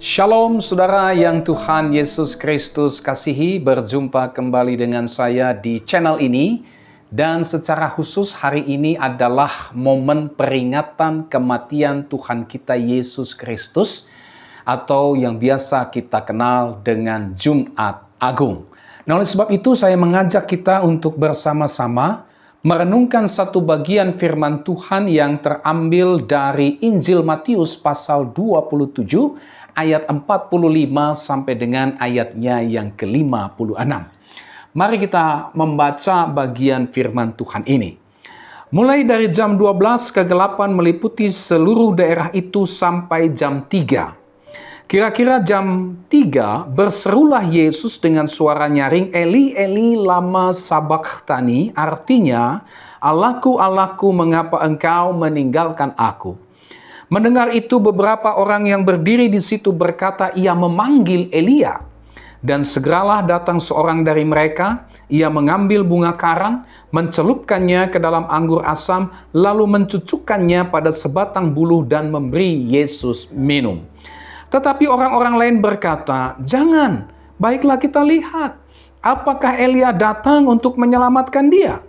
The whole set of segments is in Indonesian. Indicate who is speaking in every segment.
Speaker 1: Shalom saudara yang Tuhan Yesus Kristus kasihi, berjumpa kembali dengan saya di channel ini. Dan secara khusus hari ini adalah momen peringatan kematian Tuhan kita Yesus Kristus, atau yang biasa kita kenal dengan Jumat Agung. Nah, oleh sebab itu saya mengajak kita untuk bersama-sama merenungkan satu bagian firman Tuhan yang terambil dari Injil Matius pasal 27 ayat 45 sampai dengan ayatnya yang ke-56. Mari kita membaca bagian firman Tuhan ini. Mulai dari jam 12 kegelapan meliputi seluruh daerah itu sampai jam 3. Kira-kira jam 3 berserulah Yesus dengan suara nyaring, Eli, Eli, lama sabachthani, artinya, Allahku, Allahku, mengapa engkau meninggalkan aku? Mendengar itu beberapa orang yang berdiri di situ berkata, ia memanggil Elia. Dan segeralah datang seorang dari mereka, ia mengambil bunga karang, mencelupkannya ke dalam anggur asam, lalu mencucukkannya pada sebatang buluh dan memberi Yesus minum. Tetapi orang-orang lain berkata, jangan, baiklah kita lihat, apakah Elia datang untuk menyelamatkan dia?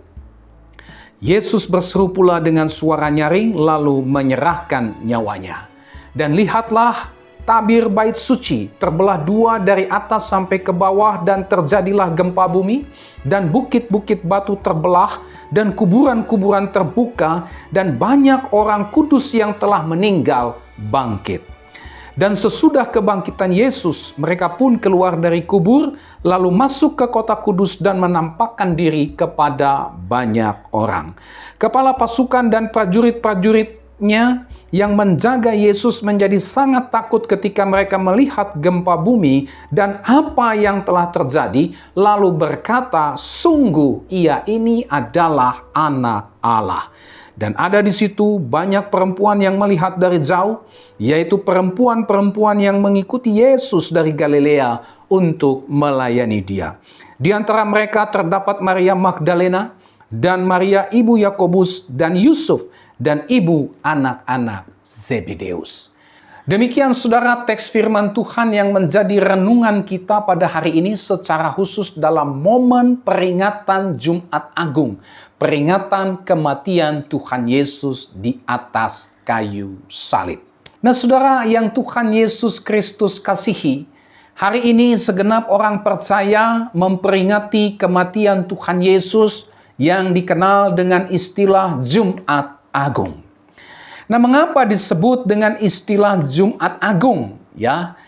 Speaker 1: Yesus berseru pula dengan suara nyaring, lalu menyerahkan nyawanya. Dan lihatlah, tabir bait suci terbelah dua dari atas sampai ke bawah, dan terjadilah gempa bumi, dan bukit-bukit batu terbelah, dan kuburan-kuburan terbuka, dan banyak orang kudus yang telah meninggal bangkit. Dan sesudah kebangkitan Yesus, mereka pun keluar dari kubur, lalu masuk ke kota kudus dan menampakkan diri kepada banyak orang. Kepala pasukan dan prajurit-prajuritnya yang menjaga Yesus menjadi sangat takut ketika mereka melihat gempa bumi dan apa yang telah terjadi, lalu berkata, sungguh ia ini adalah Anak Allah. Dan ada di situ banyak perempuan yang melihat dari jauh, yaitu perempuan-perempuan yang mengikuti Yesus dari Galilea untuk melayani dia. Di antara mereka terdapat Maria Magdalena dan Maria ibu Yakobus dan Yusuf dan ibu anak-anak Zebedeus. Demikian saudara teks firman Tuhan yang menjadi renungan kita pada hari ini secara khusus dalam momen peringatan Jumat Agung. Peringatan kematian Tuhan Yesus di atas kayu salib. Nah saudara yang Tuhan Yesus Kristus kasihi, hari ini segenap orang percaya memperingati kematian Tuhan Yesus yang dikenal dengan istilah Jumat Agung. Nah, mengapa disebut dengan istilah Jumat Agung? Ya,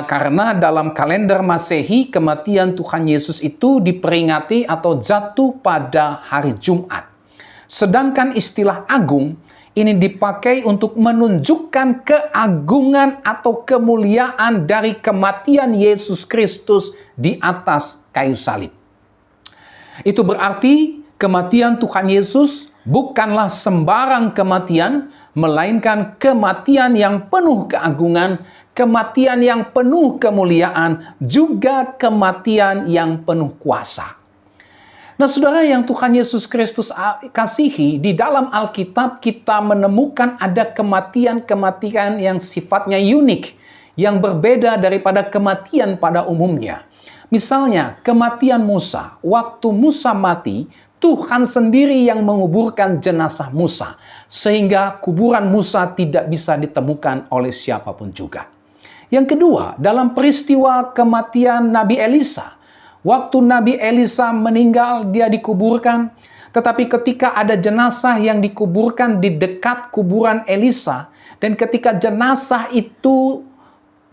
Speaker 1: karena dalam kalender Masehi kematian Tuhan Yesus itu diperingati atau jatuh pada hari Jumat. Sedangkan istilah agung ini dipakai untuk menunjukkan keagungan atau kemuliaan dari kematian Yesus Kristus di atas kayu salib. Itu berarti kematian Tuhan Yesus bukanlah sembarang kematian, melainkan kematian yang penuh keagungan, kematian yang penuh kemuliaan, juga kematian yang penuh kuasa. Nah, saudara yang Tuhan Yesus Kristus kasihi, di dalam Alkitab kita menemukan ada kematian-kematian yang sifatnya unik, yang berbeda daripada kematian pada umumnya. Misalnya, kematian Musa. Waktu Musa mati, Tuhan sendiri yang menguburkan jenazah Musa, sehingga kuburan Musa tidak bisa ditemukan oleh siapapun juga. Yang kedua, dalam peristiwa kematian Nabi Elisa. Waktu Nabi Elisa meninggal, dia dikuburkan, tetapi ketika ada jenazah yang dikuburkan di dekat kuburan Elisa, dan ketika jenazah itu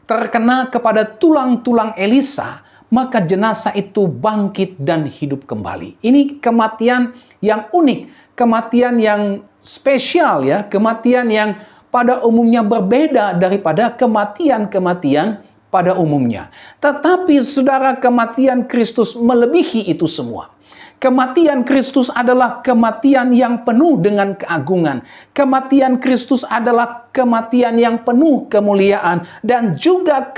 Speaker 1: terkena kepada tulang-tulang Elisa, maka jenazah itu bangkit dan hidup kembali. Ini kematian yang unik, kematian yang spesial ya, kematian yang pada umumnya berbeda daripada kematian-kematian pada umumnya. Tetapi saudara, kematian Kristus melebihi itu semua. Kematian Kristus adalah kematian yang penuh dengan keagungan. Kematian Kristus adalah kematian yang penuh kemuliaan dan juga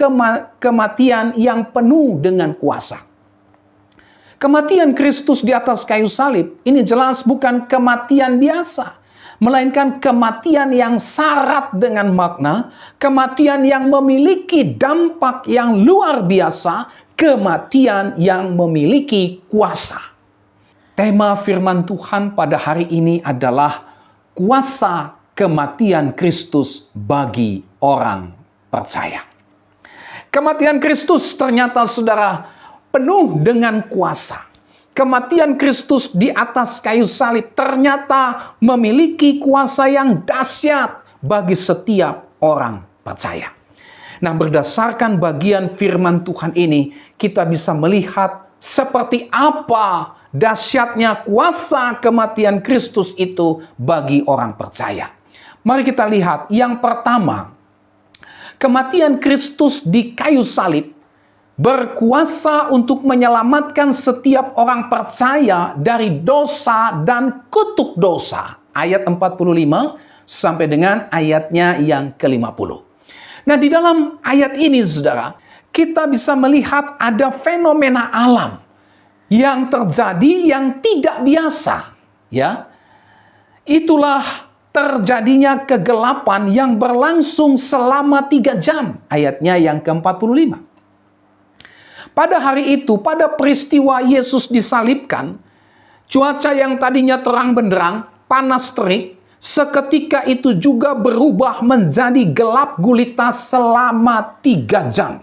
Speaker 1: kematian yang penuh dengan kuasa. Kematian Kristus di atas kayu salib ini jelas bukan kematian biasa, melainkan kematian yang syarat dengan makna, kematian yang memiliki dampak yang luar biasa, kematian yang memiliki kuasa. Tema firman Tuhan pada hari ini adalah kuasa kematian Kristus bagi orang percaya. Kematian Kristus ternyata saudara penuh dengan kuasa. Kematian Kristus di atas kayu salib ternyata memiliki kuasa yang dahsyat bagi setiap orang percaya. Nah, berdasarkan bagian firman Tuhan ini, kita bisa melihat seperti apa dahsyatnya kuasa kematian Kristus itu bagi orang percaya. Mari kita lihat yang pertama, kematian Kristus di kayu salib berkuasa untuk menyelamatkan setiap orang percaya dari dosa dan kutuk dosa. Ayat 45 sampai dengan ayatnya yang ke-50. Nah, di dalam ayat ini, saudara, kita bisa melihat ada fenomena alam yang terjadi yang tidak biasa. Ya, itulah terjadinya kegelapan yang berlangsung selama 3 jam. Ayatnya yang ke-45. Pada hari itu, pada peristiwa Yesus disalibkan, cuaca yang tadinya terang benderang, panas terik, seketika itu juga berubah menjadi gelap gulita selama 3 jam.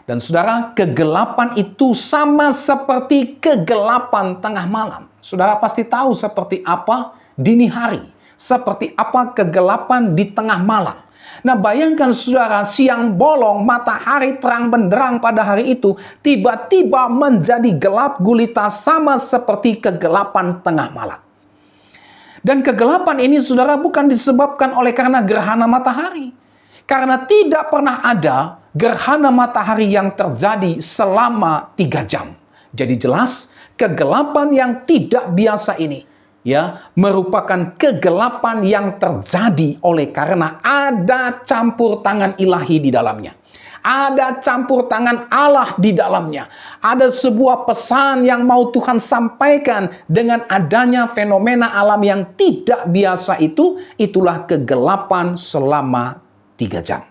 Speaker 1: Dan saudara, kegelapan itu sama seperti kegelapan tengah malam. Saudara pasti tahu seperti apa dini hari, seperti apa kegelapan di tengah malam. Nah, bayangkan saudara, siang bolong, matahari terang benderang pada hari itu, tiba-tiba menjadi gelap gulita sama seperti kegelapan tengah malam. Dan kegelapan ini, saudara, bukan disebabkan oleh karena gerhana matahari. Karena tidak pernah ada gerhana matahari yang terjadi selama 3 jam. Jadi jelas, kegelapan yang tidak biasa ini, ya, merupakan kegelapan yang terjadi oleh karena ada campur tangan ilahi di dalamnya. Ada campur tangan Allah di dalamnya. Ada sebuah pesan yang mau Tuhan sampaikan dengan adanya fenomena alam yang tidak biasa itu, itulah kegelapan selama 3 jam.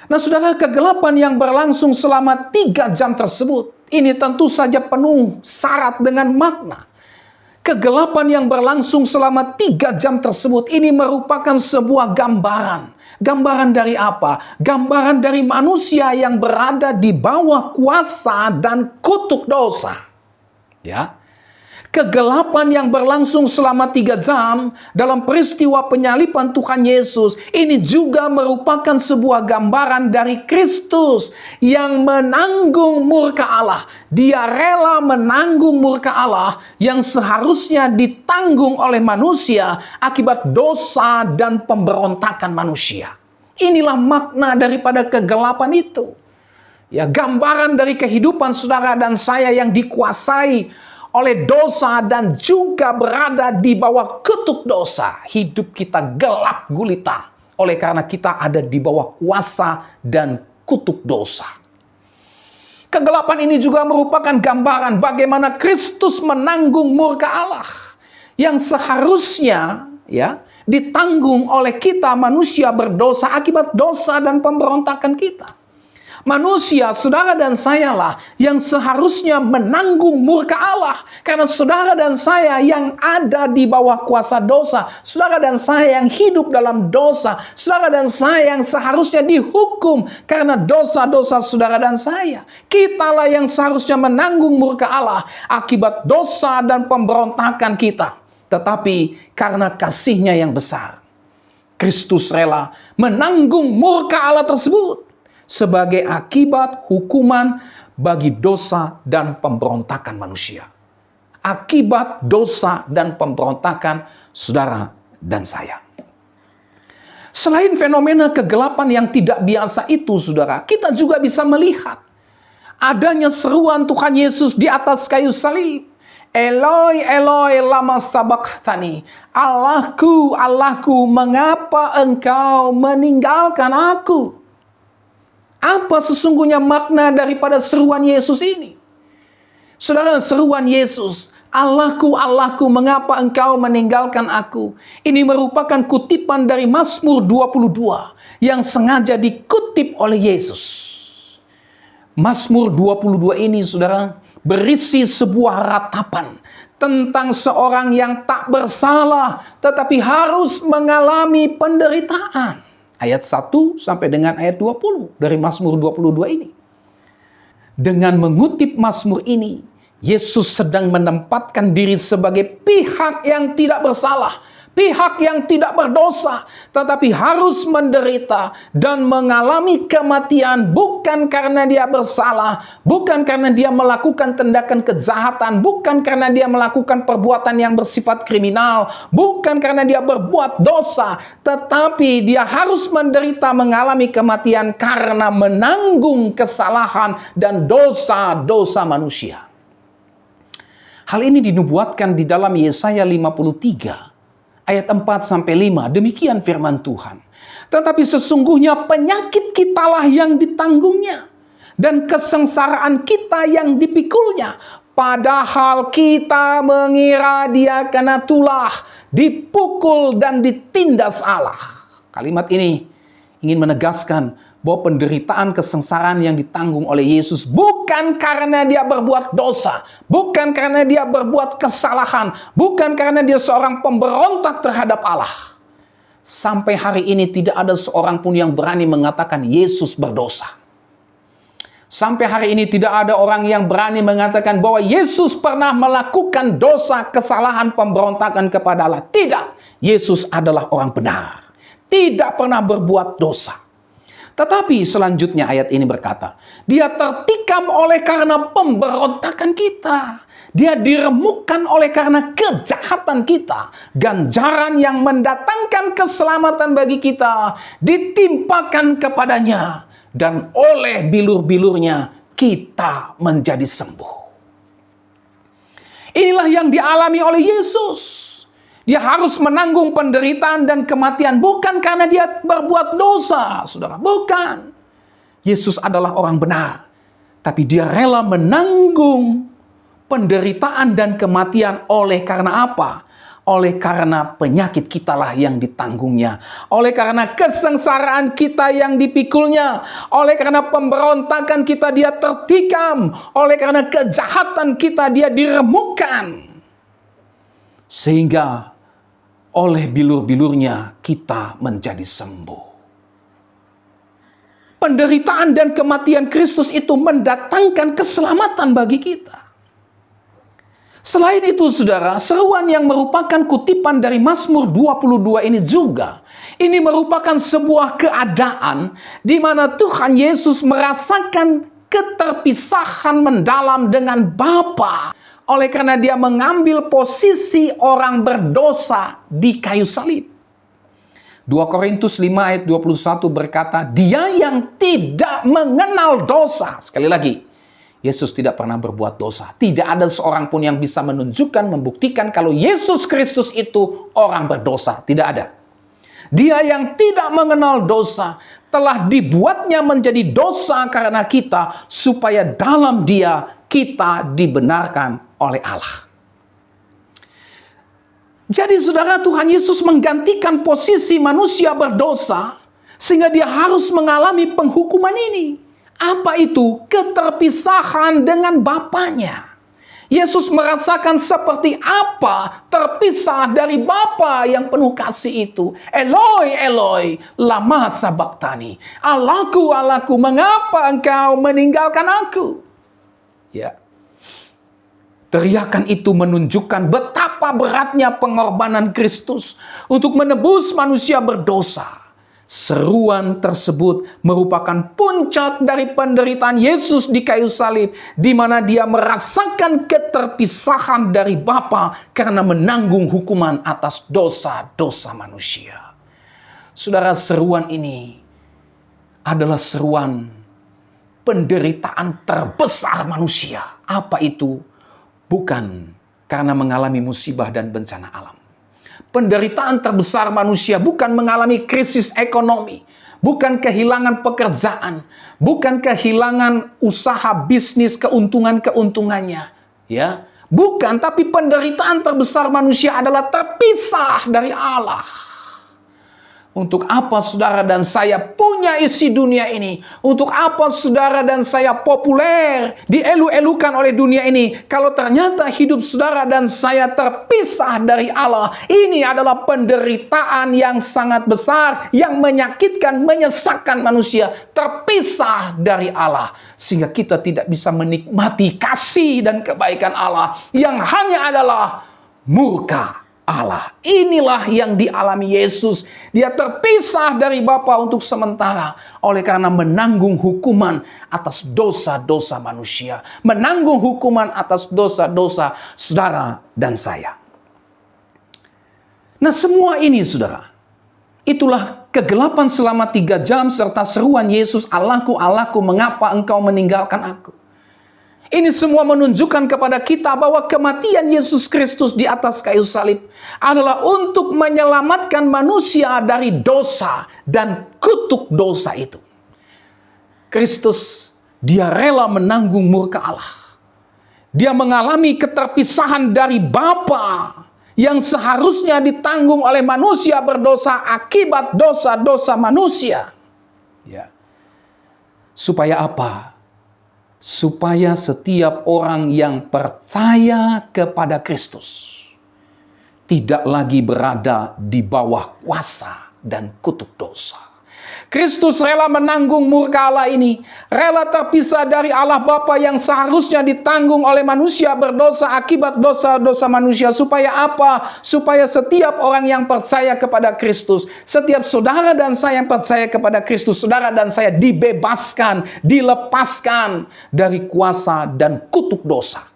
Speaker 1: Nah, saudara, kegelapan yang berlangsung selama 3 jam tersebut, ini tentu saja penuh syarat dengan makna. Kegelapan yang berlangsung selama 3 jam tersebut ini merupakan sebuah gambaran. Gambaran dari apa? Gambaran dari manusia yang berada di bawah kuasa dan kutuk dosa. Ya. Kegelapan yang berlangsung selama 3 jam dalam peristiwa penyaliban Tuhan Yesus ini juga merupakan sebuah gambaran dari Kristus yang menanggung murka Allah. Dia rela menanggung murka Allah yang seharusnya ditanggung oleh manusia akibat dosa dan pemberontakan manusia. Inilah makna daripada kegelapan itu. Ya, gambaran dari kehidupan saudara dan saya yang dikuasai oleh dosa dan juga berada di bawah kutuk dosa. Hidup kita gelap gulita oleh karena kita ada di bawah kuasa dan kutuk dosa. Kegelapan ini juga merupakan gambaran bagaimana Kristus menanggung murka Allah yang seharusnya, ya, ditanggung oleh kita manusia berdosa akibat dosa dan pemberontakan kita. Manusia, saudara dan saya lah yang seharusnya menanggung murka Allah. Karena saudara dan saya yang ada di bawah kuasa dosa. Saudara dan saya yang hidup dalam dosa. Saudara dan saya yang seharusnya dihukum karena dosa-dosa saudara dan saya. Kitalah yang seharusnya menanggung murka Allah akibat dosa dan pemberontakan kita. Tetapi karena kasih-Nya yang besar, Kristus rela menanggung murka Allah tersebut sebagai akibat hukuman bagi dosa dan pemberontakan manusia. Akibat dosa dan pemberontakan saudara dan saya. Selain fenomena kegelapan yang tidak biasa itu, saudara, kita juga bisa melihat adanya seruan Tuhan Yesus di atas kayu salib. Eloi, Eloi, lama sabachthani. Allahku, Allahku, mengapa engkau meninggalkan aku? Apa sesungguhnya makna daripada seruan Yesus ini? Saudara, seruan Yesus Allahku, Allahku, mengapa engkau meninggalkan aku? Ini merupakan kutipan dari Mazmur 22 yang sengaja dikutip oleh Yesus. Mazmur 22 ini, saudara, berisi sebuah ratapan tentang seorang yang tak bersalah tetapi harus mengalami penderitaan. Ayat 1 sampai dengan ayat 20 dari Mazmur 22 ini. Dengan mengutip Mazmur ini, Yesus sedang menempatkan diri sebagai pihak yang tidak bersalah, pihak yang tidak berdosa, tetapi harus menderita dan mengalami kematian bukan karena dia bersalah, bukan karena dia melakukan tindakan kejahatan, bukan karena dia melakukan perbuatan yang bersifat kriminal, bukan karena dia berbuat dosa, tetapi dia harus menderita mengalami kematian karena menanggung kesalahan dan dosa-dosa manusia. Hal ini dinubuatkan di dalam Yesaya 53 ayat 4-5. Demikian firman Tuhan. Tetapi sesungguhnya penyakit kitalah yang ditanggungnya dan kesengsaraan kita yang dipikulnya. Padahal kita mengira dia kena tulah, dipukul dan ditindas Allah. Kalimat ini ingin menegaskan bahwa penderitaan kesengsaraan yang ditanggung oleh Yesus bukan karena dia berbuat dosa, bukan karena dia berbuat kesalahan, bukan karena dia seorang pemberontak terhadap Allah. Sampai hari ini tidak ada seorang pun yang berani mengatakan Yesus berdosa. Sampai hari ini tidak ada orang yang berani mengatakan bahwa Yesus pernah melakukan dosa, kesalahan, pemberontakan kepada Allah. Tidak, Yesus adalah orang benar, tidak pernah berbuat dosa. Tetapi selanjutnya ayat ini berkata, dia tertikam oleh karena pemberontakan kita. Dia diremukkan oleh karena kejahatan kita. Ganjaran yang mendatangkan keselamatan bagi kita ditimpakan kepadanya. Dan oleh bilur-bilurnya kita menjadi sembuh. Inilah yang dialami oleh Yesus. Dia harus menanggung penderitaan dan kematian bukan karena dia berbuat dosa, saudara. Bukan. Yesus adalah orang benar. Tapi dia rela menanggung penderitaan dan kematian oleh karena apa? Oleh karena penyakit kitalah yang ditanggungnya. Oleh karena kesengsaraan kita yang dipikulnya. Oleh karena pemberontakan kita dia tertikam. Oleh karena kejahatan kita dia diremukkan. Sehingga oleh bilur-bilurnya kita menjadi sembuh. Penderitaan dan kematian Kristus itu mendatangkan keselamatan bagi kita. Selain itu, saudara, seruan yang merupakan kutipan dari Mazmur 22 ini juga, ini merupakan sebuah keadaan di mana Tuhan Yesus merasakan keterpisahan mendalam dengan Bapa. Oleh karena dia mengambil posisi orang berdosa di kayu salib. 2 Korintus 5 ayat 21 berkata, dia yang tidak mengenal dosa. Sekali lagi, Yesus tidak pernah berbuat dosa. Tidak ada seorang pun yang bisa menunjukkan, membuktikan kalau Yesus Kristus itu orang berdosa. Tidak ada. Dia yang tidak mengenal dosa telah dibuatnya menjadi dosa karena kita, supaya dalam dia kita dibenarkan oleh Allah. Jadi saudara, Tuhan Yesus menggantikan posisi manusia berdosa sehingga dia harus mengalami penghukuman ini. Apa itu? Keterpisahan dengan Bapanya. Yesus merasakan seperti apa terpisah dari Bapa yang penuh kasih itu. Eloi, Eloi, lama sabachthani. Allahku, Allahku, mengapa engkau meninggalkan aku? Ya. Teriakan itu menunjukkan betapa beratnya pengorbanan Kristus untuk menebus manusia berdosa. Seruan tersebut merupakan puncak dari penderitaan Yesus di kayu salib, di mana dia merasakan keterpisahan dari Bapa karena menanggung hukuman atas dosa-dosa manusia. Saudara, seruan ini adalah seruan penderitaan terbesar manusia. Apa itu? Bukan karena mengalami musibah dan bencana alam. Penderitaan terbesar manusia bukan mengalami krisis ekonomi, bukan kehilangan pekerjaan, bukan kehilangan usaha bisnis keuntungannya, ya, Bukan, tapi penderitaan terbesar manusia adalah terpisah dari Allah. Untuk apa saudara dan saya punya isi dunia ini? Untuk apa saudara dan saya populer, dielu-elukan oleh dunia ini? Kalau ternyata hidup saudara dan saya terpisah dari Allah, ini adalah penderitaan yang sangat besar, yang menyakitkan, menyesakkan manusia, terpisah dari Allah. Sehingga kita tidak bisa menikmati kasih dan kebaikan Allah, yang hanya adalah murka Allah. Inilah yang dialami Yesus. Dia terpisah dari Bapa untuk sementara oleh karena menanggung hukuman atas dosa-dosa manusia, menanggung hukuman atas dosa-dosa saudara dan saya. Nah, semua ini saudara, itulah kegelapan selama 3 jam serta seruan Yesus, "Allahku, Allahku, mengapa engkau meninggalkan aku?" Ini semua menunjukkan kepada kita bahwa kematian Yesus Kristus di atas kayu salib adalah untuk menyelamatkan manusia dari dosa dan kutuk dosa itu. Kristus, dia rela menanggung murka Allah. Dia mengalami keterpisahan dari Bapa yang seharusnya ditanggung oleh manusia berdosa akibat dosa-dosa manusia. Ya. Supaya apa? Supaya setiap orang yang percaya kepada Kristus tidak lagi berada di bawah kuasa dan kutuk dosa. Kristus rela menanggung murka Allah ini, rela terpisah dari Allah Bapa yang seharusnya ditanggung oleh manusia berdosa akibat dosa-dosa manusia. Supaya apa? Supaya setiap orang yang percaya kepada Kristus, setiap saudara dan saya yang percaya kepada Kristus, saudara dan saya dibebaskan, dilepaskan dari kuasa dan kutuk dosa.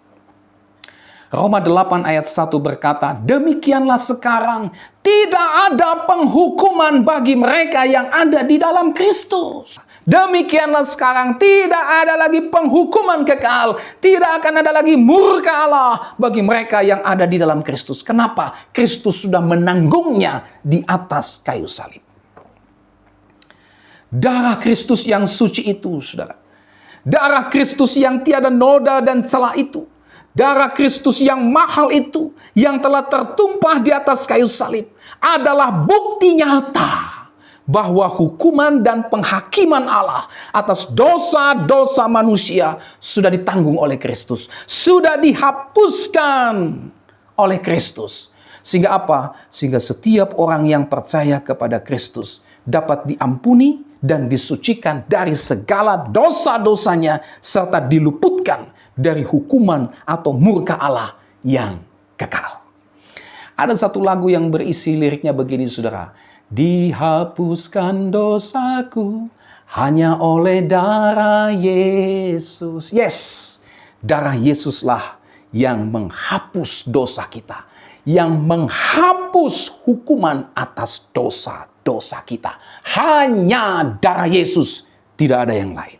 Speaker 1: Roma 8 ayat 1 berkata, "Demikianlah sekarang tidak ada penghukuman bagi mereka yang ada di dalam Kristus." Demikianlah sekarang tidak ada lagi penghukuman kekal, tidak akan ada lagi murka Allah bagi mereka yang ada di dalam Kristus. Kenapa? Kristus sudah menanggungnya di atas kayu salib. Darah Kristus yang suci itu, saudara. Darah Kristus yang tiada noda dan celah itu. Darah Kristus yang mahal itu, yang telah tertumpah di atas kayu salib, adalah bukti nyata bahwa hukuman dan penghakiman Allah atas dosa-dosa manusia sudah ditanggung oleh Kristus, sudah dihapuskan oleh Kristus. Sehingga apa? Sehingga setiap orang yang percaya kepada Kristus dapat diampuni dan disucikan dari segala dosa-dosanya, serta diluputkan dari hukuman atau murka Allah yang kekal. Ada satu lagu yang berisi liriknya begini, saudara. "Dihapuskan dosaku hanya oleh darah Yesus." Yes, darah Yesuslah yang menghapus dosa kita, yang menghapus hukuman atas dosa-dosa kita. Hanya darah Yesus, tidak ada yang lain.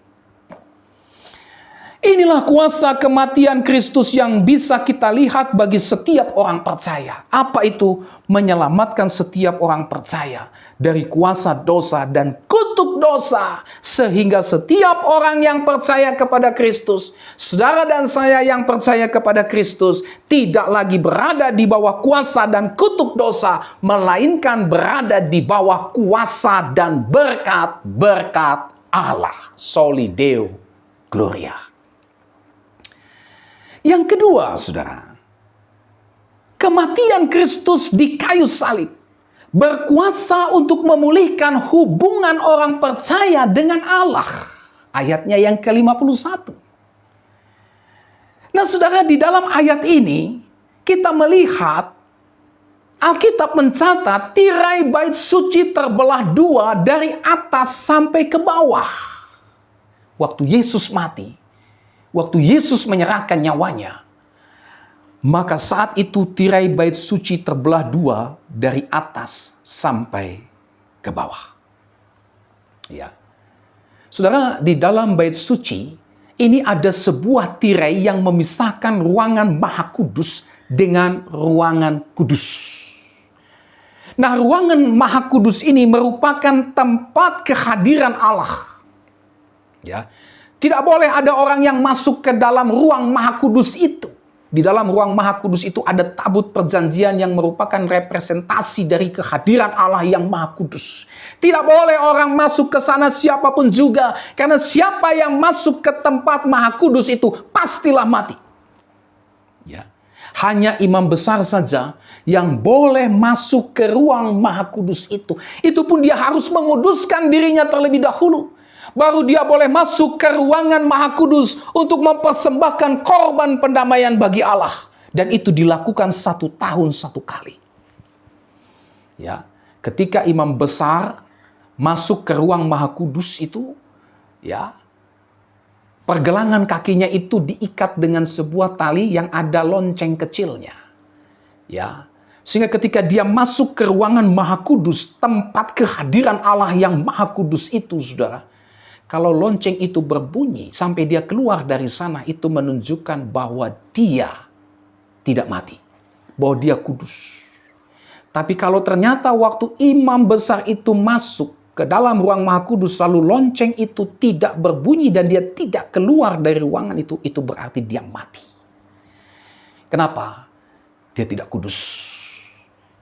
Speaker 1: Inilah kuasa kematian Kristus yang bisa kita lihat bagi setiap orang percaya. Apa itu? Menyelamatkan setiap orang percaya dari kuasa dosa dan kutuk dosa. Sehingga setiap orang yang percaya kepada Kristus, saudara dan saya yang percaya kepada Kristus, tidak lagi berada di bawah kuasa dan kutuk dosa, melainkan berada di bawah kuasa dan berkat-berkat Allah. Soli Deo Gloria. Yang kedua, saudara, kematian Kristus di kayu salib berkuasa untuk memulihkan hubungan orang percaya dengan Allah. Ayatnya yang ke-51. Nah, saudara, di dalam ayat ini kita melihat Alkitab mencatat tirai bait suci terbelah 2 dari atas sampai ke bawah. Waktu Yesus mati, waktu Yesus menyerahkan nyawanya, maka saat itu tirai bait suci terbelah 2 dari atas sampai ke bawah. Ya. Saudara, di dalam bait suci ini ada sebuah tirai yang memisahkan ruangan Maha Kudus dengan ruangan kudus. Nah, ruangan Maha Kudus ini merupakan tempat kehadiran Allah. Ya. Tidak boleh ada orang yang masuk ke dalam ruang Maha Kudus itu. Di dalam ruang Maha Kudus itu ada tabut perjanjian yang merupakan representasi dari kehadiran Allah yang Maha Kudus. Tidak boleh orang masuk ke sana siapapun juga, karena siapa yang masuk ke tempat Maha Kudus itu pastilah mati. Ya. Hanya imam besar saja yang boleh masuk ke ruang Maha Kudus itu. Itu pun dia harus menguduskan dirinya terlebih dahulu. Baru dia boleh masuk ke ruangan Maha Kudus untuk mempersembahkan korban pendamaian bagi Allah. Dan itu dilakukan 1 tahun 1 kali. Ya, ketika imam besar masuk ke ruang Maha Kudus itu, ya, pergelangan kakinya itu diikat dengan sebuah tali yang ada lonceng kecilnya. Ya, sehingga ketika dia masuk ke ruangan Maha Kudus, tempat kehadiran Allah yang Maha Kudus itu, saudara, kalau lonceng itu berbunyi sampai dia keluar dari sana, itu menunjukkan bahwa dia tidak mati, bahwa dia kudus. Tapi kalau ternyata waktu imam besar itu masuk ke dalam ruang Maha Kudus, lalu lonceng itu tidak berbunyi dan dia tidak keluar dari ruangan itu berarti dia mati. Kenapa? Dia tidak kudus.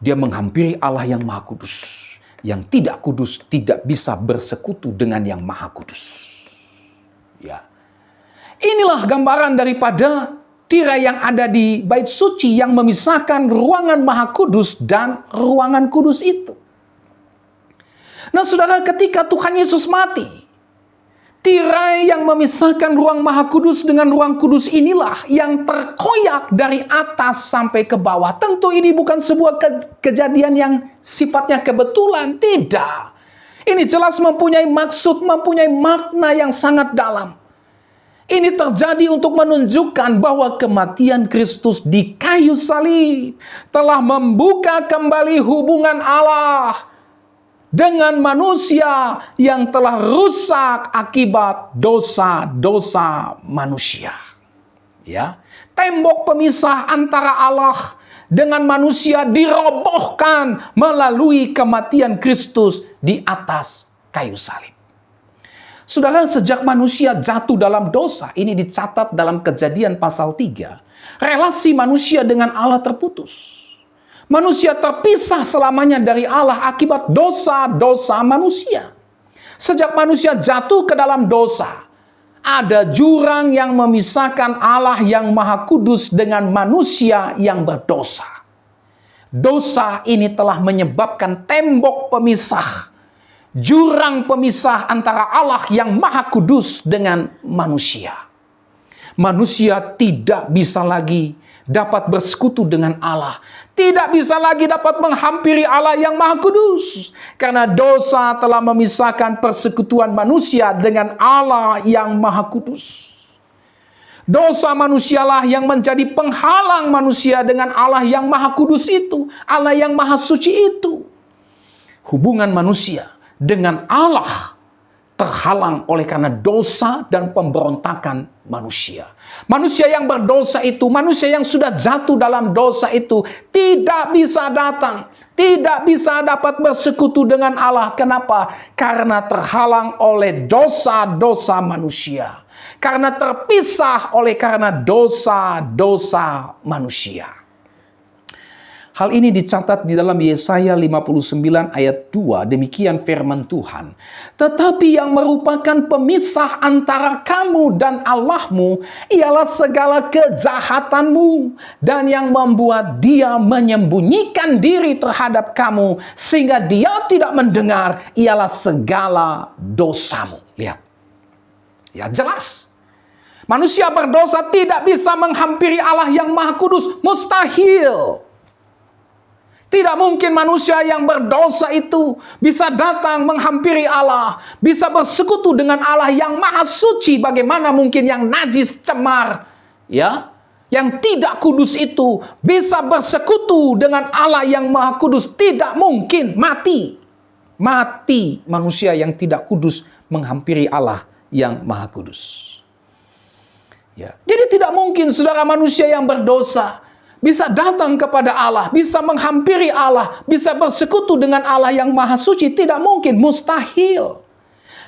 Speaker 1: Dia menghampiri Allah yang Maha Kudus. Yang tidak kudus tidak bisa bersekutu dengan yang Maha Kudus. Ya. Inilah gambaran daripada tirai yang ada di bait suci yang memisahkan ruangan Maha Kudus dan ruangan kudus itu. Nah, saudara, ketika Tuhan Yesus mati, tirai yang memisahkan ruang Maha Kudus dengan ruang kudus inilah yang terkoyak dari atas sampai ke bawah. Tentu ini bukan sebuah kejadian yang sifatnya kebetulan. Tidak. Ini jelas mempunyai maksud, mempunyai makna yang sangat dalam. Ini terjadi untuk menunjukkan bahwa kematian Kristus di kayu salib telah membuka kembali hubungan Allah dengan manusia yang telah rusak akibat dosa-dosa manusia. Ya, tembok pemisah antara Allah dengan manusia dirobohkan melalui kematian Kristus di atas kayu salib. Saudara, sejak manusia jatuh dalam dosa, ini dicatat dalam Kejadian pasal 3, relasi manusia dengan Allah terputus. Manusia terpisah selamanya dari Allah akibat dosa-dosa manusia. Sejak manusia jatuh ke dalam dosa, ada jurang yang memisahkan Allah yang Maha Kudus dengan manusia yang berdosa. Dosa ini telah menyebabkan tembok pemisah, jurang pemisah antara Allah yang Maha Kudus dengan manusia. Manusia tidak bisa lagi dapat bersekutu dengan Allah. Tidak bisa lagi dapat menghampiri Allah yang Maha Kudus. Karena dosa telah memisahkan persekutuan manusia dengan Allah yang Maha Kudus. Dosa manusialah yang menjadi penghalang manusia dengan Allah yang Maha Kudus itu. Allah yang Maha Suci itu. Hubungan manusia dengan Allah terhalang oleh karena dosa dan pemberontakan manusia. Manusia yang berdosa itu, manusia yang sudah jatuh dalam dosa itu, tidak bisa datang, tidak bisa dapat bersekutu dengan Allah. Kenapa? Karena terhalang oleh dosa-dosa manusia. Karena terpisah oleh karena dosa-dosa manusia. Hal ini dicatat di dalam Yesaya 59 ayat 2. Demikian firman Tuhan. Tetapi yang merupakan pemisah antara kamu dan Allahmu ialah segala kejahatanmu. Dan yang membuat dia menyembunyikan diri terhadap kamu sehingga dia tidak mendengar ialah segala dosamu. Lihat. Ya, jelas. Manusia berdosa tidak bisa menghampiri Allah yang Maha Kudus. Mustahil. Tidak mungkin manusia yang berdosa itu bisa datang menghampiri Allah, bisa bersekutu dengan Allah yang Maha Suci. Bagaimana mungkin yang najis, cemar, ya, yang tidak kudus itu bisa bersekutu dengan Allah yang Maha Kudus? Tidak mungkin, mati. Mati manusia yang tidak kudus menghampiri Allah yang Maha Kudus. Ya. Jadi tidak mungkin saudara manusia yang berdosa bisa datang kepada Allah, bisa menghampiri Allah, bisa bersekutu dengan Allah yang Maha Suci. Tidak mungkin, mustahil.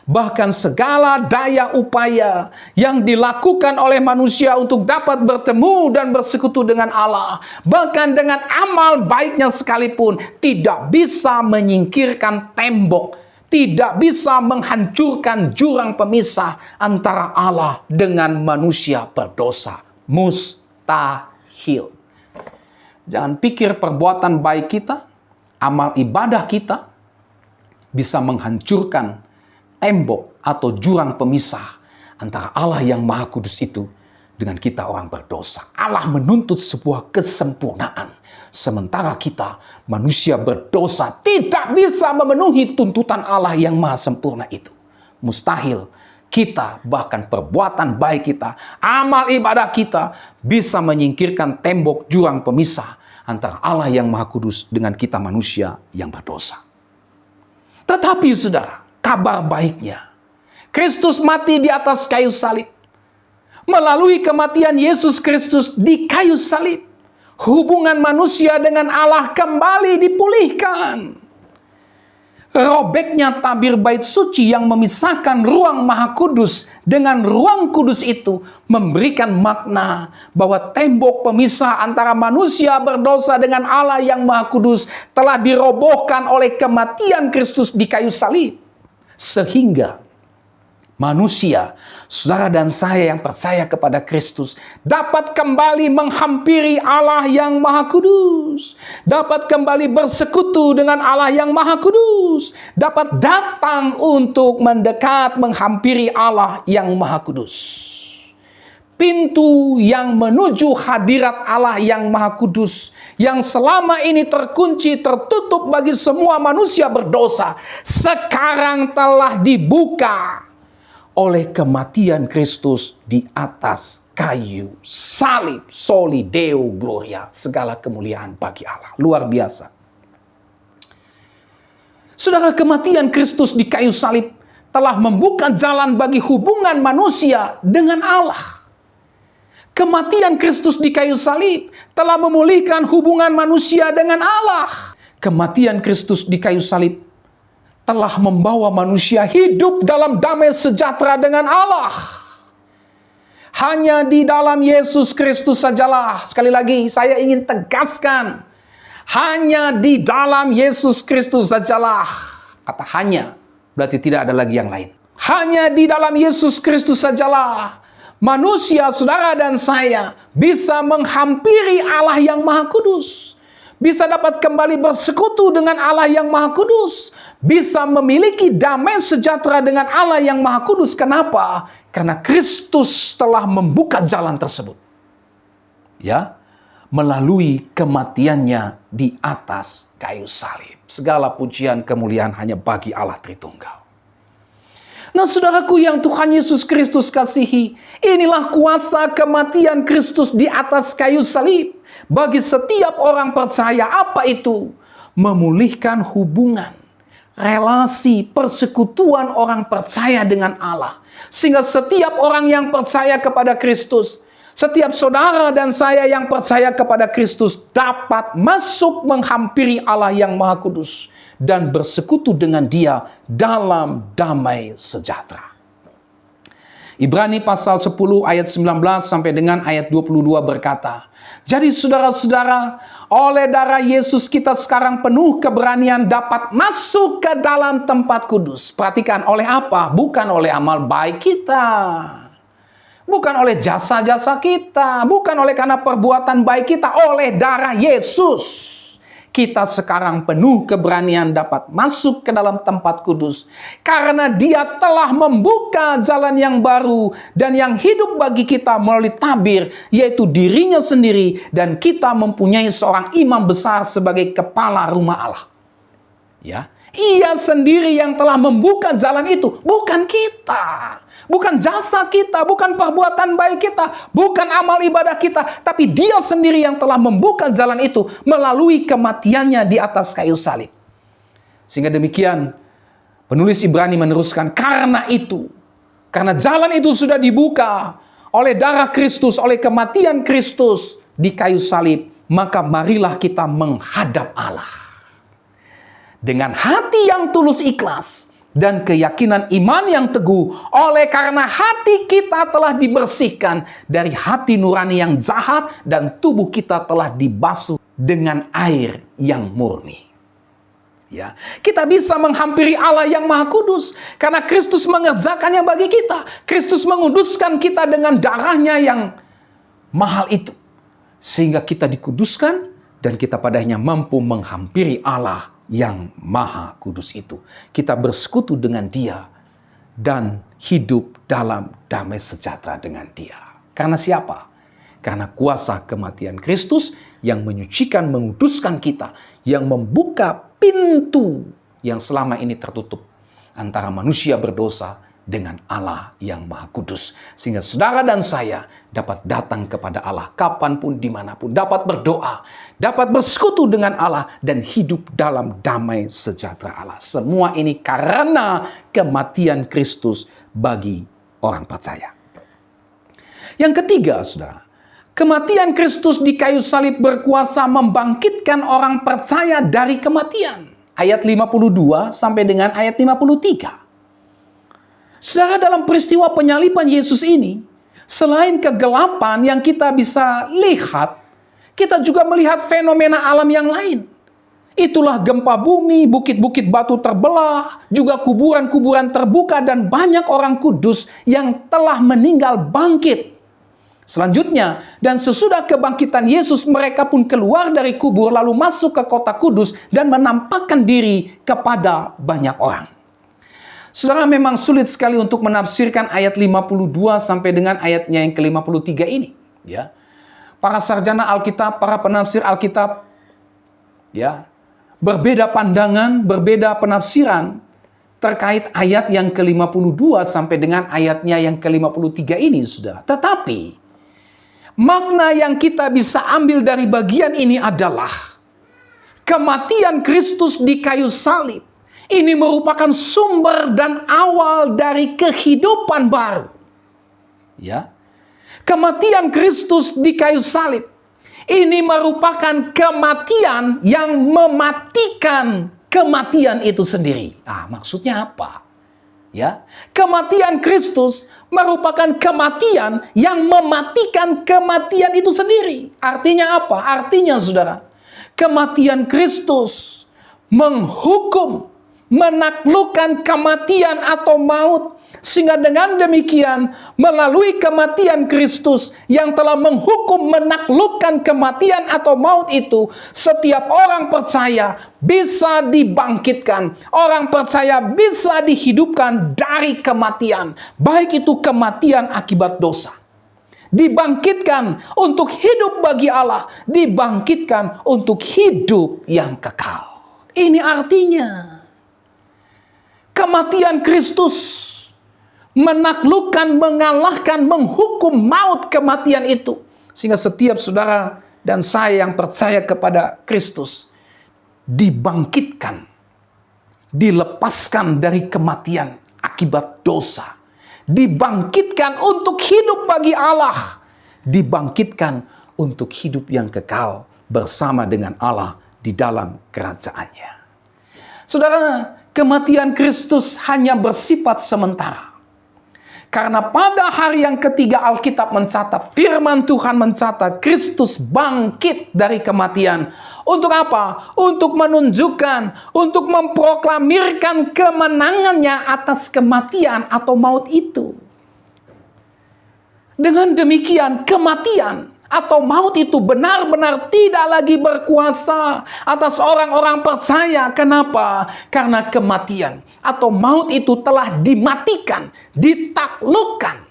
Speaker 1: bahkan segala daya upaya yang dilakukan oleh manusia untuk dapat bertemu dan bersekutu dengan Allah, bahkan dengan amal baiknya sekalipun, tidak bisa menyingkirkan tembok, tidak bisa menghancurkan jurang pemisah antara Allah dengan manusia berdosa. Mustahil. Jangan pikir perbuatan baik kita, amal ibadah kita, bisa menghancurkan tembok atau jurang pemisah antara Allah yang Maha Kudus itu dengan kita orang berdosa. Allah menuntut sebuah kesempurnaan, sementara kita manusia berdosa tidak bisa memenuhi tuntutan Allah yang Maha Sempurna itu. Mustahil kita, bahkan perbuatan baik kita, amal ibadah kita bisa menyingkirkan tembok jurang pemisah antara Allah yang Maha Kudus dengan kita manusia yang berdosa. Tetapi saudara, kabar baiknya, Kristus mati di atas kayu salib. Melalui kematian Yesus Kristus di kayu salib, hubungan manusia dengan Allah kembali dipulihkan. Robeknya tabir bait suci yang memisahkan ruang Maha Kudus dengan ruang kudus itu memberikan makna bahwa tembok pemisah antara manusia berdosa dengan Allah yang Maha Kudus telah dirobohkan oleh kematian Kristus di kayu salib. Sehingga manusia, saudara dan saya yang percaya kepada Kristus, dapat kembali menghampiri Allah yang Maha Kudus, dapat kembali bersekutu dengan Allah yang Maha Kudus, dapat datang untuk mendekat menghampiri Allah yang Maha Kudus. Pintu yang menuju hadirat Allah yang Maha Kudus, yang selama ini terkunci, tertutup bagi semua manusia berdosa, sekarang telah dibuka oleh kematian Kristus di atas kayu salib. Soli Deo Gloria, segala kemuliaan bagi Allah. Luar biasa. Saudara, kematian Kristus di kayu salib telah membuka jalan bagi hubungan manusia dengan Allah. Kematian Kristus di kayu salib telah memulihkan hubungan manusia dengan Allah. Kematian Kristus di kayu salib telah membawa manusia hidup dalam damai sejahtera dengan Allah. Hanya di dalam Yesus Kristus sajalah, sekali lagi saya ingin tegaskan, hanya di dalam Yesus Kristus sajalah. Kata hanya, berarti tidak ada lagi yang lain. Hanya di dalam Yesus Kristus sajalah manusia, saudara dan saya, bisa menghampiri Allah yang Maha Kudus. Bisa dapat kembali bersekutu dengan Allah yang Maha Kudus. Bisa memiliki damai sejahtera dengan Allah yang Maha Kudus. Kenapa? Karena Kristus telah membuka jalan tersebut. Ya, melalui kematiannya di atas kayu salib. Segala pujian kemuliaan hanya bagi Allah Tritunggal. Nah, saudaraku yang Tuhan Yesus Kristus kasihi, inilah kuasa kematian Kristus di atas kayu salib. Bagi setiap orang percaya, apa itu? Memulihkan hubungan, relasi, persekutuan orang percaya dengan Allah. Sehingga setiap orang yang percaya kepada Kristus, setiap saudara dan saya yang percaya kepada Kristus dapat masuk menghampiri Allah yang Maha Kudus dan bersekutu dengan Dia dalam damai sejahtera. Ibrani pasal 10 ayat 19 sampai dengan ayat 22 berkata, jadi saudara-saudara, oleh darah Yesus kita sekarang penuh keberanian dapat masuk ke dalam tempat kudus. Perhatikan, oleh apa? Bukan oleh amal baik kita. Bukan oleh jasa-jasa kita. Bukan oleh karena perbuatan baik kita. Oleh darah Yesus kita sekarang penuh keberanian dapat masuk ke dalam tempat kudus. Karena Dia telah membuka jalan yang baru dan yang hidup bagi kita melalui tabir, yaitu dirinya sendiri, dan kita mempunyai seorang imam besar sebagai kepala rumah Allah. Ya, Ia sendiri yang telah membuka jalan itu, bukan kita. Bukan jasa kita, bukan perbuatan baik kita, bukan amal ibadah kita, tapi Dia sendiri yang telah membuka jalan itu melalui kematiannya di atas kayu salib. Sehingga demikian, penulis Ibrani meneruskan, karena itu, karena jalan itu sudah dibuka oleh darah Kristus, oleh kematian Kristus di kayu salib, maka marilah kita menghadap Allah dengan hati yang tulus ikhlas, dan keyakinan iman yang teguh, oleh karena hati kita telah dibersihkan dari hati nurani yang jahat dan tubuh kita telah dibasuh dengan air yang murni. Ya, kita bisa menghampiri Allah yang Maha Kudus karena Kristus mengerjakannya bagi kita. Kristus menguduskan kita dengan darahnya yang mahal itu, sehingga kita dikuduskan dan kita padanya mampu menghampiri Allah yang Maha Kudus itu. Kita bersekutu dengan Dia dan hidup dalam damai sejahtera dengan Dia. Karena siapa? Karena kuasa kematian Kristus yang menyucikan, menguduskan kita, yang membuka pintu yang selama ini tertutup antara manusia berdosa dengan Allah yang Maha Kudus. Sehingga saudara dan saya dapat datang kepada Allah kapanpun, dimanapun, dapat berdoa, dapat bersekutu dengan Allah, dan hidup dalam damai sejahtera Allah. Semua ini karena kematian Kristus bagi orang percaya. Yang ketiga, saudara, kematian Kristus di kayu salib berkuasa membangkitkan orang percaya dari kematian. Ayat 52 sampai dengan ayat 53. Saudara, dalam peristiwa penyaliban Yesus ini, selain kegelapan yang kita bisa lihat, kita juga melihat fenomena alam yang lain. Itulah gempa bumi, bukit-bukit batu terbelah, juga kuburan-kuburan terbuka, dan banyak orang kudus yang telah meninggal bangkit. Selanjutnya, dan sesudah kebangkitan Yesus, mereka pun keluar dari kubur lalu masuk ke kota kudus dan menampakkan diri kepada banyak orang. Saudara, memang sulit sekali untuk menafsirkan ayat 52 sampai dengan ayatnya yang ke-53 ini. Ya. Para sarjana Alkitab, para penafsir Alkitab, ya, berbeda pandangan, berbeda penafsiran terkait ayat yang ke-52 sampai dengan ayatnya yang ke-53 ini, saudara. Tetapi, makna yang kita bisa ambil dari bagian ini adalah kematian Kristus di kayu salib. Ini merupakan sumber dan awal dari kehidupan baru. Ya. Kematian Kristus di kayu salib ini merupakan kematian yang mematikan kematian itu sendiri. Maksudnya apa? Ya. Kematian Kristus merupakan kematian yang mematikan kematian itu sendiri. Artinya apa? Artinya, saudara, kematian Kristus menghukum, menaklukkan kematian atau maut. Sehingga dengan demikian, melalui kematian Kristus yang telah menghukum, menaklukkan kematian atau maut itu, setiap orang percaya bisa dibangkitkan. Orang percaya bisa dihidupkan dari kematian. Baik itu kematian akibat dosa. Dibangkitkan untuk hidup bagi Allah. Dibangkitkan untuk hidup yang kekal. Ini artinya kematian Kristus menaklukkan, mengalahkan, menghukum maut kematian itu. Sehingga setiap saudara dan saya yang percaya kepada Kristus dibangkitkan, dilepaskan dari kematian akibat dosa. Dibangkitkan untuk hidup bagi Allah. Dibangkitkan untuk hidup yang kekal bersama dengan Allah di dalam kerajaannya. Saudara, kematian Kristus hanya bersifat sementara. Karena pada hari yang ketiga Alkitab mencatat, firman Tuhan mencatat, Kristus bangkit dari kematian. Untuk apa? Untuk menunjukkan, untuk memproklamirkan kemenangannya atas kematian atau maut itu. Dengan demikian, kematian atau maut itu benar-benar tidak lagi berkuasa atas orang-orang percaya. Kenapa? Karena kematian atau maut itu telah dimatikan, ditaklukkan,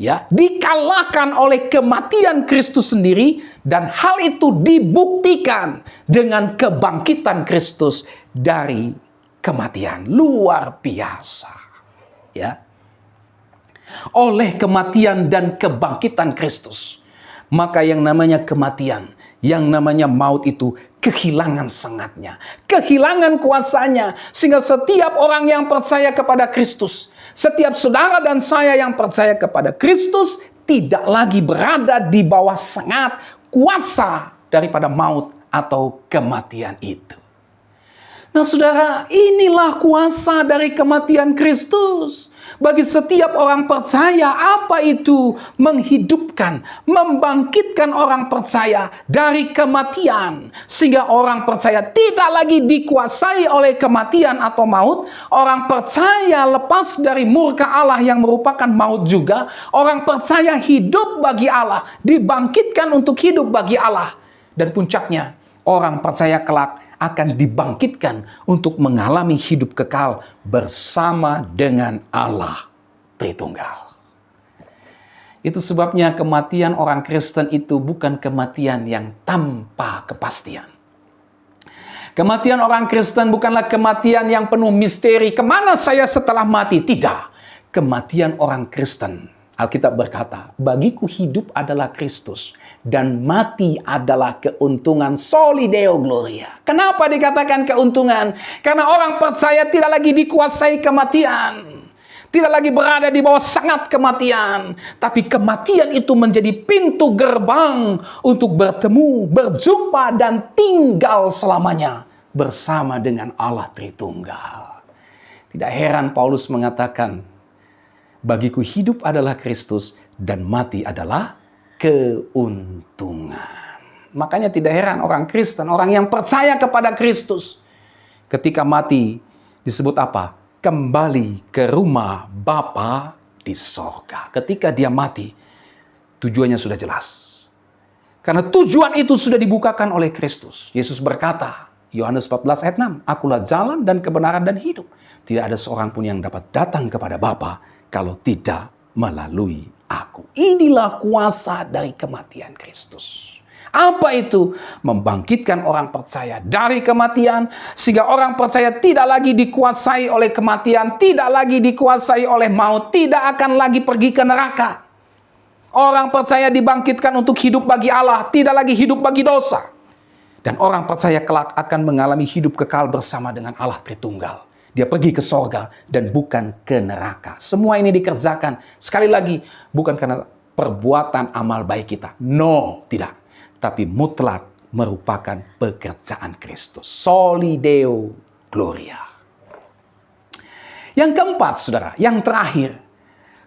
Speaker 1: ya, dikalahkan oleh kematian Kristus sendiri, dan hal itu dibuktikan dengan kebangkitan Kristus dari kematian. Luar biasa, ya. Oleh kematian dan kebangkitan Kristus, maka yang namanya kematian, yang namanya maut itu kehilangan sengatnya, kehilangan kuasanya. Sehingga setiap orang yang percaya kepada Kristus, setiap saudara dan saya yang percaya kepada Kristus, tidak lagi berada di bawah sengat kuasa daripada maut atau kematian itu. Nah saudara, inilah kuasa dari kematian Kristus. Bagi setiap orang percaya, apa itu? Menghidupkan, membangkitkan orang percaya dari kematian. Sehingga orang percaya tidak lagi dikuasai oleh kematian atau maut. Orang percaya lepas dari murka Allah yang merupakan maut juga. Orang percaya hidup bagi Allah, dibangkitkan untuk hidup bagi Allah. Dan puncaknya, orang percaya kelak akan dibangkitkan untuk mengalami hidup kekal bersama dengan Allah Tritunggal. Itu sebabnya kematian orang Kristen itu bukan kematian yang tanpa kepastian. Kematian orang Kristen bukanlah kematian yang penuh misteri. Kemana saya setelah mati? Tidak. Kematian orang Kristen, Alkitab berkata, bagiku hidup adalah Kristus dan mati adalah keuntungan. Soli Deo Gloria. Kenapa dikatakan keuntungan? Karena orang percaya tidak lagi dikuasai kematian. Tidak lagi berada di bawah sangat kematian. Tapi kematian itu menjadi pintu gerbang untuk bertemu, berjumpa, dan tinggal selamanya bersama dengan Allah Tritunggal. Tidak heran Paulus mengatakan, bagiku hidup adalah Kristus dan mati adalah keuntungan. Makanya tidak heran orang Kristen, orang yang percaya kepada Kristus, ketika mati disebut apa? Kembali ke rumah Bapa di sorga. Ketika dia mati, tujuannya sudah jelas. Karena tujuan itu sudah dibukakan oleh Kristus. Yesus berkata, Yohanes 14 ayat 6, akulah jalan dan kebenaran dan hidup. Tidak ada seorang pun yang dapat datang kepada Bapa kalau tidak melalui aku. Inilah kuasa dari kematian Kristus. Apa itu? Membangkitkan orang percaya dari kematian, sehingga orang percaya tidak lagi dikuasai oleh kematian, tidak lagi dikuasai oleh maut, tidak akan lagi pergi ke neraka. Orang percaya dibangkitkan untuk hidup bagi Allah, tidak lagi hidup bagi dosa. Dan orang percaya kelak akan mengalami hidup kekal bersama dengan Allah Tritunggal. Dia pergi ke sorga dan bukan ke neraka. Semua ini dikerjakan, sekali lagi, bukan karena perbuatan amal baik kita. No, tidak. Tapi mutlak merupakan pekerjaan Kristus. Soli Deo Gloria. Yang keempat, saudara, yang terakhir.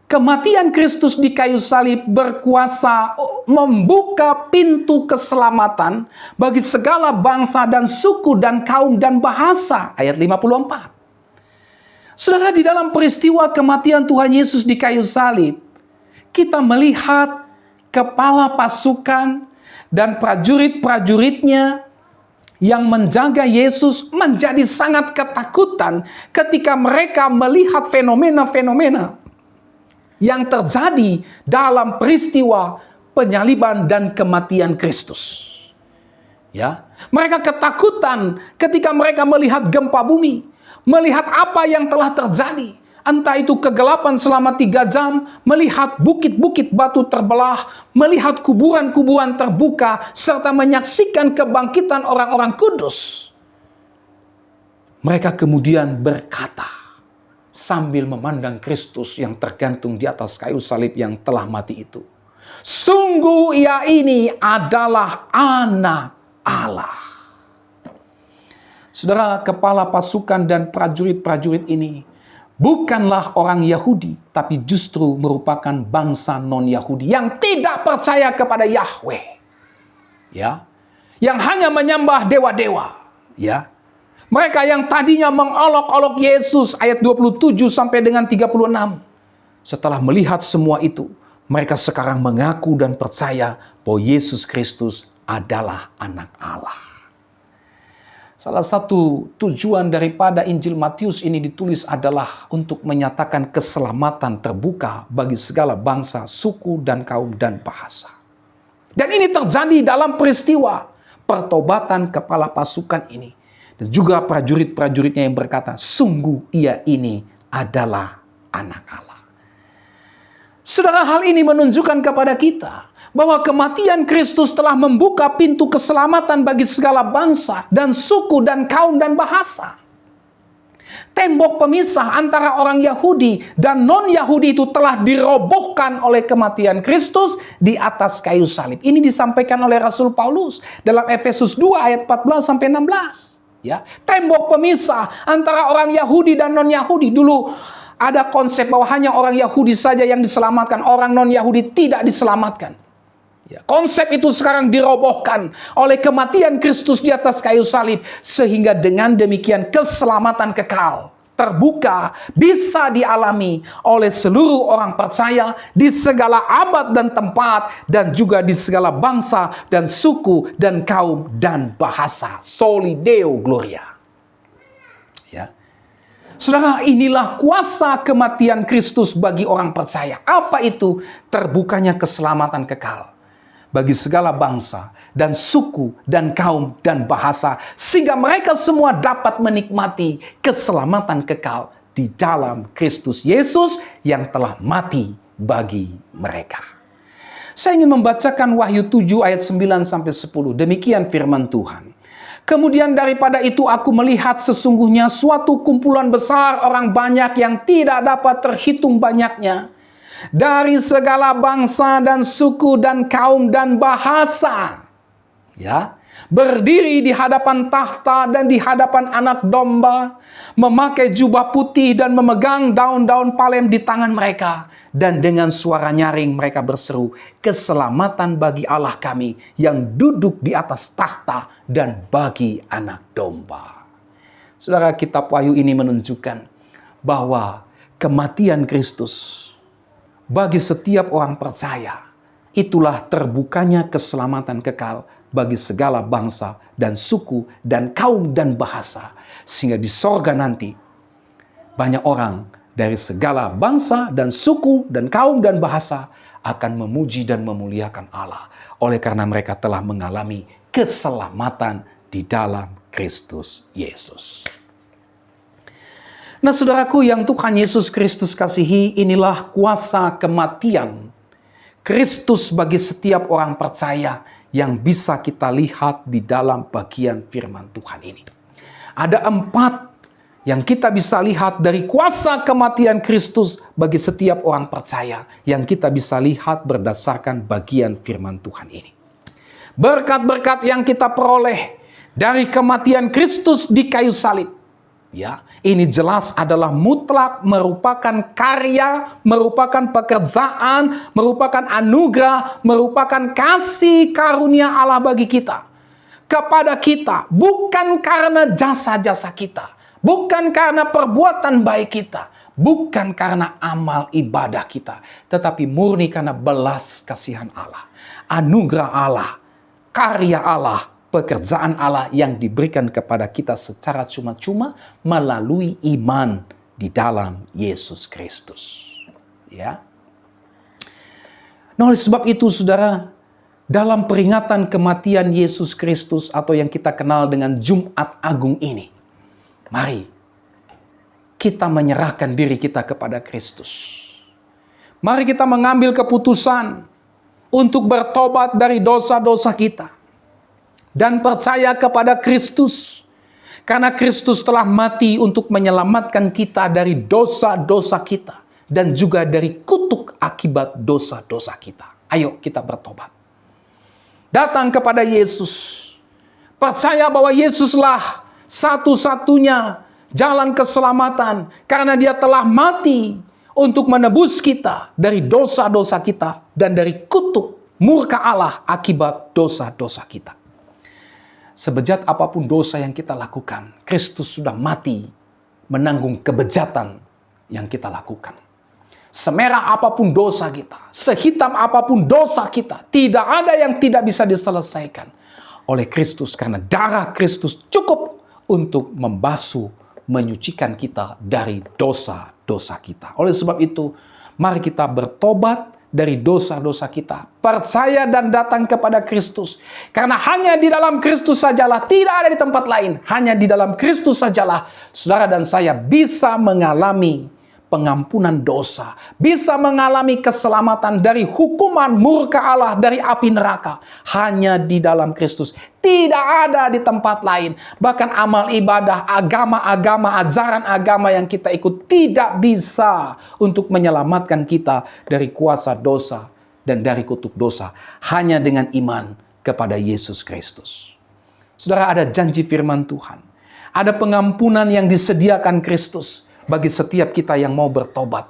Speaker 1: Kematian Kristus di kayu salib berkuasa membuka pintu keselamatan bagi segala bangsa dan suku dan kaum dan bahasa. Ayat 54. Saudara, di dalam peristiwa kematian Tuhan Yesus di kayu salib, kita melihat kepala pasukan dan prajurit-prajuritnya yang menjaga Yesus menjadi sangat ketakutan ketika mereka melihat fenomena-fenomena yang terjadi dalam peristiwa penyaliban dan kematian Kristus. Ya, mereka ketakutan ketika mereka melihat gempa bumi, melihat apa yang telah terjadi. Entah itu kegelapan selama 3 jam, melihat bukit-bukit batu terbelah, melihat kuburan-kuburan terbuka, serta menyaksikan kebangkitan orang-orang kudus. Mereka kemudian berkata, sambil memandang Kristus yang tergantung di atas kayu salib yang telah mati itu, sungguh ia ini adalah anak Allah. Saudara, kepala pasukan dan prajurit-prajurit ini bukanlah orang Yahudi, tapi justru merupakan bangsa non-Yahudi yang tidak percaya kepada Yahweh. Ya, yang hanya menyembah dewa-dewa. Ya, mereka yang tadinya mengolok-olok Yesus, ayat 27 sampai dengan 36. Setelah melihat semua itu, mereka sekarang mengaku dan percaya bahwa Yesus Kristus adalah anak Allah. Salah satu tujuan daripada Injil Matius ini ditulis adalah untuk menyatakan keselamatan terbuka bagi segala bangsa, suku, dan kaum, dan bahasa. Dan ini terjadi dalam peristiwa pertobatan kepala pasukan ini. Dan juga prajurit-prajuritnya yang berkata, sungguh ia ini adalah anak Allah. Saudara, hal ini menunjukkan kepada kita bahwa kematian Kristus telah membuka pintu keselamatan bagi segala bangsa dan suku dan kaum dan bahasa. Tembok pemisah antara orang Yahudi dan non-Yahudi itu telah dirobohkan oleh kematian Kristus di atas kayu salib. Ini disampaikan oleh Rasul Paulus dalam Efesus 2 ayat 14 sampai 16. Ya, tembok pemisah antara orang Yahudi dan non-Yahudi. Dulu ada konsep bahwa hanya orang Yahudi saja yang diselamatkan, orang non-Yahudi tidak diselamatkan. Ya, konsep itu sekarang dirobohkan oleh kematian Kristus di atas kayu salib, sehingga dengan demikian keselamatan kekal terbuka bisa dialami oleh seluruh orang percaya di segala abad dan tempat, dan juga di segala bangsa dan suku dan kaum dan bahasa. Soli Deo Gloria. Ya. Saudara, inilah kuasa kematian Kristus bagi orang percaya. Apa itu? Terbukanya keselamatan kekal bagi segala bangsa dan suku dan kaum dan bahasa, sehingga mereka semua dapat menikmati keselamatan kekal di dalam Kristus Yesus yang telah mati bagi mereka. Saya ingin membacakan Wahyu 7 ayat 9 sampai 10. Demikian firman Tuhan. Kemudian daripada itu aku melihat sesungguhnya suatu kumpulan besar orang banyak yang tidak dapat terhitung banyaknya, dari segala bangsa dan suku dan kaum dan bahasa, ya, berdiri di hadapan tahta dan di hadapan Anak Domba, memakai jubah putih dan memegang daun-daun palem di tangan mereka, dan dengan suara nyaring mereka berseru, keselamatan bagi Allah kami yang duduk di atas tahta dan bagi Anak Domba. Saudara, kitab Wahyu ini menunjukkan bahwa kematian Kristus bagi setiap orang percaya, itulah terbukanya keselamatan kekal bagi segala bangsa dan suku dan kaum dan bahasa. Sehingga di sorga nanti, banyak orang dari segala bangsa dan suku dan kaum dan bahasa akan memuji dan memuliakan Allah. Oleh karena mereka telah mengalami keselamatan di dalam Kristus Yesus. Nah, saudaraku yang Tuhan Yesus Kristus kasihi, inilah kuasa kematian Kristus bagi setiap orang percaya yang bisa kita lihat di dalam bagian firman Tuhan ini. Ada 4 yang kita bisa lihat dari kuasa kematian Kristus bagi setiap orang percaya yang kita bisa lihat berdasarkan bagian firman Tuhan ini. Berkat-berkat yang kita peroleh dari kematian Kristus di kayu salib, ya, ini jelas adalah mutlak merupakan karya, merupakan pekerjaan, merupakan anugerah, merupakan kasih karunia Allah bagi kita. Kepada kita, bukan karena jasa-jasa kita, bukan karena perbuatan baik kita, bukan karena amal ibadah kita, tetapi murni karena belas kasihan Allah, anugerah Allah, karya Allah, pekerjaan Allah yang diberikan kepada kita secara cuma-cuma melalui iman di dalam Yesus Kristus. Ya. Nah, oleh sebab itu, saudara, dalam peringatan kematian Yesus Kristus atau yang kita kenal dengan Jumat Agung ini, mari kita menyerahkan diri kita kepada Kristus. Mari kita mengambil keputusan untuk bertobat dari dosa-dosa kita dan percaya kepada Kristus, karena Kristus telah mati untuk menyelamatkan kita dari dosa-dosa kita dan juga dari kutuk akibat dosa-dosa kita. Ayo kita bertobat. Datang kepada Yesus. Percaya bahwa Yesuslah satu-satunya jalan keselamatan, karena Dia telah mati untuk menebus kita dari dosa-dosa kita dan dari kutuk murka Allah akibat dosa-dosa kita. Sebejat apapun dosa yang kita lakukan, Kristus sudah mati menanggung kebejatan yang kita lakukan. Semerah apapun dosa kita, sehitam apapun dosa kita, tidak ada yang tidak bisa diselesaikan oleh Kristus, karena darah Kristus cukup untuk membasuh, menyucikan kita dari dosa-dosa kita. Oleh sebab itu, mari kita bertobat dari dosa-dosa kita, percaya dan datang kepada Kristus, karena hanya di dalam Kristus sajalah, tidak ada di tempat lain, hanya di dalam Kristus sajalah saudara dan saya bisa mengalami pengampunan dosa, bisa mengalami keselamatan dari hukuman murka Allah, dari api neraka. Hanya di dalam Kristus, tidak ada di tempat lain. Bahkan amal ibadah, agama-agama, ajaran agama yang kita ikut tidak bisa untuk menyelamatkan kita dari kuasa dosa dan dari kutuk dosa. Hanya dengan iman kepada Yesus Kristus. Saudara, ada janji firman Tuhan. Ada pengampunan yang disediakan Kristus bagi setiap kita yang mau bertobat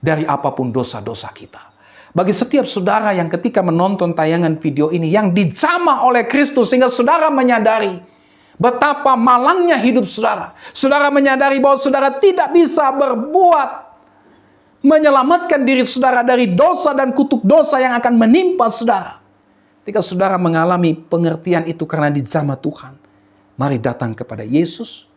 Speaker 1: dari apapun dosa-dosa kita. Bagi setiap saudara yang ketika menonton tayangan video ini, yang dijamah oleh Kristus sehingga saudara menyadari betapa malangnya hidup saudara. Saudara menyadari bahwa saudara tidak bisa berbuat menyelamatkan diri saudara dari dosa dan kutuk dosa yang akan menimpa saudara. Ketika saudara mengalami pengertian itu karena dijamah Tuhan, mari datang kepada Yesus,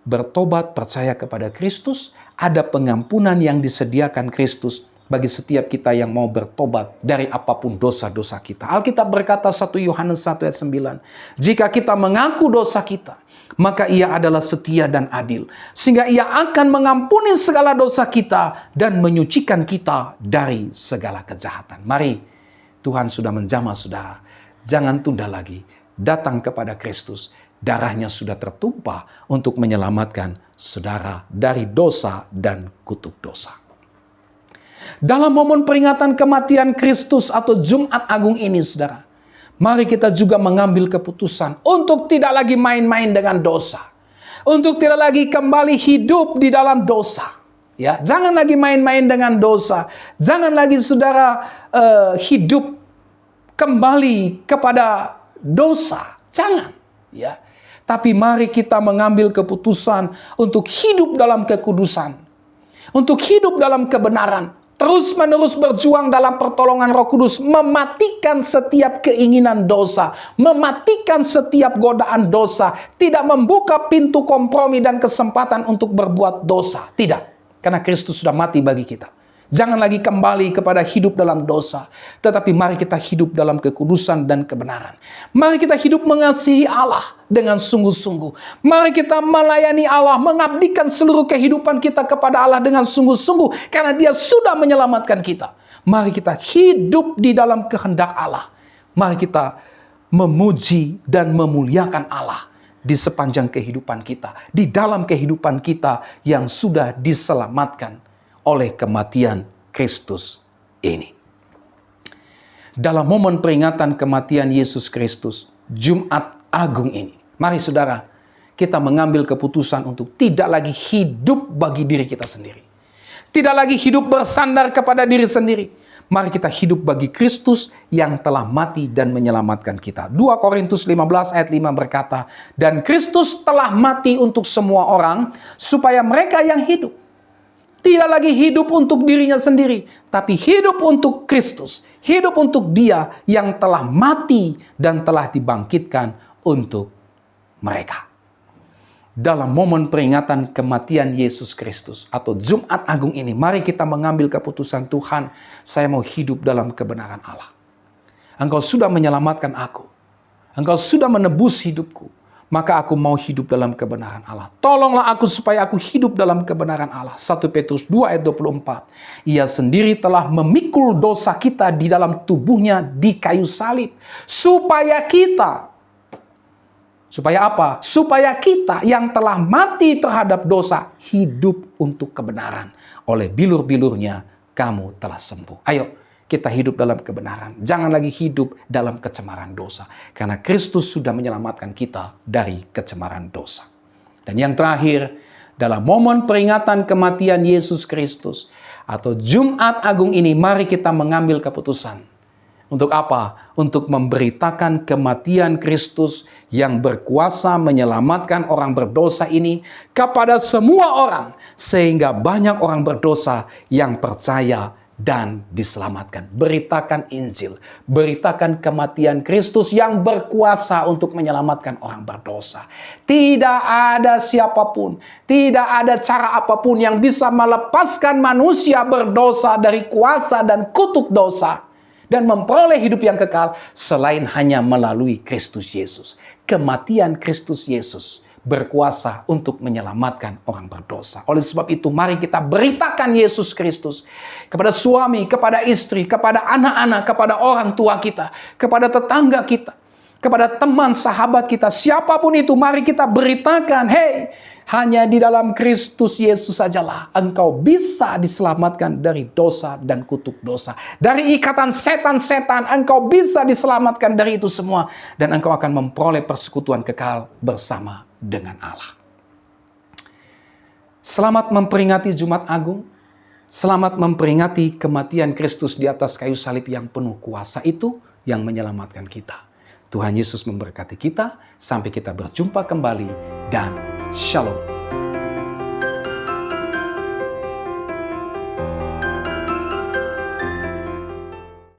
Speaker 1: bertobat, percaya kepada Kristus. Ada pengampunan yang disediakan Kristus bagi setiap kita yang mau bertobat dari apapun dosa-dosa kita. Alkitab berkata 1 Yohanes 1 ayat 9, jika kita mengaku dosa kita, maka Ia adalah setia dan adil, sehingga Ia akan mengampuni segala dosa kita dan menyucikan kita dari segala kejahatan. Mari, Tuhan sudah menjamah saudara. Jangan tunda lagi. Datang kepada Kristus. Darahnya sudah tertumpah untuk menyelamatkan saudara dari dosa dan kutuk dosa. Dalam momen peringatan kematian Kristus atau Jumat Agung ini, saudara, mari kita juga mengambil keputusan untuk tidak lagi main-main dengan dosa. Untuk tidak lagi kembali hidup di dalam dosa. Ya, jangan lagi main-main dengan dosa. Jangan lagi saudara hidup kembali kepada dosa. Jangan, ya. Tapi mari kita mengambil keputusan untuk hidup dalam kekudusan. Untuk hidup dalam kebenaran. Terus-menerus berjuang dalam pertolongan Roh Kudus. Mematikan setiap keinginan dosa. Mematikan setiap godaan dosa. Tidak membuka pintu kompromi dan kesempatan untuk berbuat dosa. Tidak. Karena Kristus sudah mati bagi kita. Jangan lagi kembali kepada hidup dalam dosa. Tetapi mari kita hidup dalam kekudusan dan kebenaran. Mari kita hidup mengasihi Allah dengan sungguh-sungguh. Mari kita melayani Allah, mengabdikan seluruh kehidupan kita kepada Allah dengan sungguh-sungguh. Karena Dia sudah menyelamatkan kita. Mari kita hidup di dalam kehendak Allah. Mari kita memuji dan memuliakan Allah di sepanjang kehidupan kita. Di dalam kehidupan kita yang sudah diselamatkan oleh kematian Kristus ini. Dalam momen peringatan kematian Yesus Kristus, Jumat Agung ini, mari saudara, kita mengambil keputusan untuk tidak lagi hidup bagi diri kita sendiri. Tidak lagi hidup bersandar kepada diri sendiri. Mari kita hidup bagi Kristus yang telah mati dan menyelamatkan kita. 2 Korintus 15 ayat 5 berkata, dan Kristus telah mati untuk semua orang, supaya mereka yang hidup tidak lagi hidup untuk dirinya sendiri, tapi hidup untuk Kristus. Hidup untuk Dia yang telah mati dan telah dibangkitkan untuk mereka. Dalam momen peringatan kematian Yesus Kristus atau Jumat Agung ini, mari kita mengambil keputusan, Tuhan, saya mau hidup dalam kebenaran Allah. Engkau sudah menyelamatkan aku. Engkau sudah menebus hidupku. Maka aku mau hidup dalam kebenaran Allah. Tolonglah aku supaya aku hidup dalam kebenaran Allah. 1 Petrus 2 ayat 24. Ia sendiri telah memikul dosa kita di dalam tubuhnya di kayu salib. Supaya apa? Supaya kita yang telah mati terhadap dosa hidup untuk kebenaran. Oleh bilur-bilurnya kamu telah sembuh. Ayo, kita hidup dalam kebenaran. Jangan lagi hidup dalam kecemaran dosa. Karena Kristus sudah menyelamatkan kita dari kecemaran dosa. Dan yang terakhir, dalam momen peringatan kematian Yesus Kristus atau Jumat Agung ini, mari kita mengambil keputusan. Untuk apa? Untuk memberitakan kematian Kristus yang berkuasa menyelamatkan orang berdosa ini kepada semua orang. Sehingga banyak orang berdosa yang percaya dan diselamatkan. Beritakan Injil. Beritakan kematian Kristus yang berkuasa untuk menyelamatkan orang berdosa. Tidak ada siapapun, tidak ada cara apapun yang bisa melepaskan manusia berdosa dari kuasa dan kutuk dosa dan memperoleh hidup yang kekal selain hanya melalui Kristus Yesus. Kematian Kristus Yesus berkuasa untuk menyelamatkan orang berdosa. Oleh sebab itu, mari kita beritakan Yesus Kristus kepada suami, kepada istri, kepada anak-anak, kepada orang tua kita, kepada tetangga kita, kepada teman, sahabat kita, siapapun itu, mari kita beritakan, hey, hanya di dalam Kristus Yesus sajalah engkau bisa diselamatkan dari dosa dan kutuk dosa. Dari ikatan setan-setan, engkau bisa diselamatkan dari itu semua. Dan engkau akan memperoleh persekutuan kekal bersama dengan Allah. Selamat memperingati Jumat Agung. Selamat memperingati kematian Kristus di atas kayu salib yang penuh kuasa itu yang menyelamatkan kita. Tuhan Yesus memberkati kita sampai kita berjumpa kembali dan shalom.